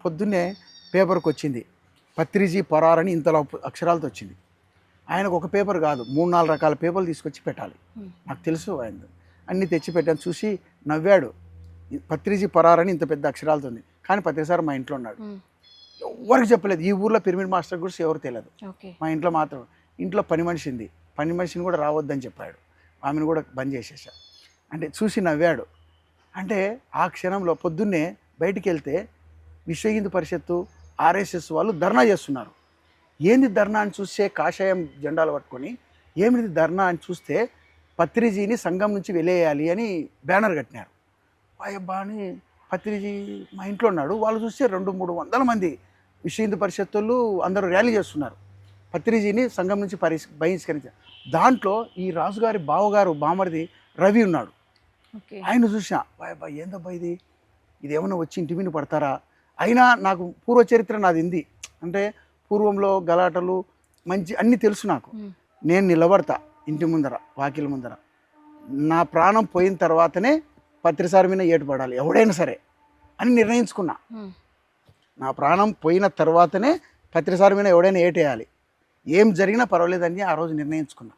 పొద్దున్నే పేపర్కి వచ్చింది పత్రిజీ పరారని ఇంతలో అక్షరాలతో వచ్చింది. ఆయనకు ఒక పేపర్ కాదు 3-4 రకాల పేపర్లు తీసుకొచ్చి పెట్టాలి. నాకు తెలుసు ఆయన అన్నీ తెచ్చి పెట్టాను. చూసి నవ్వాడు. పత్రిజీ పరారని ఇంత పెద్ద అక్షరాలతో ఉంది, కానీ పత్రిక సార్ మా ఇంట్లో ఉన్నాడు. ఎవరికి చెప్పలేదు. ఈ ఊర్లో పిరమిడ్ మాస్టర్ గురించి ఎవరు తెలియదు. మా ఇంట్లో మాత్రం. ఇంట్లో పని మనిషిని కూడా రావద్దని చెప్పాడు. ఆమెను కూడా బంద్ చేసేసా. అంటే చూసి నవ్వాడు. అంటే ఆ క్షణంలో పొద్దున్నే బయటికి వెళ్తే విశ్వ హిందూ పరిషత్తు ఆర్ఎస్ఎస్ వాళ్ళు ధర్నా చేస్తున్నారు. ఏంది ధర్నా అని చూస్తే కాషాయం జెండాలు పట్టుకొని ఏమిటి ధర్నా అని చూస్తే పత్రిజీని సంఘం నుంచి వెలేయాలి అని బ్యానర్ కట్టినారు. అయ్యబ్బా అని పత్రిజీ మా ఇంట్లో ఉన్నాడు. వాళ్ళు చూస్తే 200-300 మంది విశ్వ హిందూ పరిషత్తులు అందరూ ర్యాలీ చేస్తున్నారు. పత్రిజీని సంఘం నుంచి బహిష్కరించారు. దాంట్లో ఈ రాజుగారి బావగారు బామర్ది రవి ఉన్నాడు. ఆయన చూసా అబ్బా ఏందబ్బా ఇది ఏమన్నా వచ్చి ఇంటి మీద పడతారా. అయినా నాకు పూర్వ చరిత్ర నాది ఉంది. అంటే పూర్వంలో గలాటలు మంచి అన్నీ తెలుసు నాకు. నేను నిలబడతా ఇంటి ముందర వాకిల ముందర. నా ప్రాణం పోయిన తర్వాతనే పత్రిసారి మీద ఏటు పడాలి ఎవడైనా సరే అని నిర్ణయించుకున్నా. నా ప్రాణం పోయిన తర్వాతనే పత్రిసారి మీద ఎవడైనా ఏటేయాలి. ఏం జరిగినా పర్వాలేదని ఆ రోజు నిర్ణయించుకున్నా.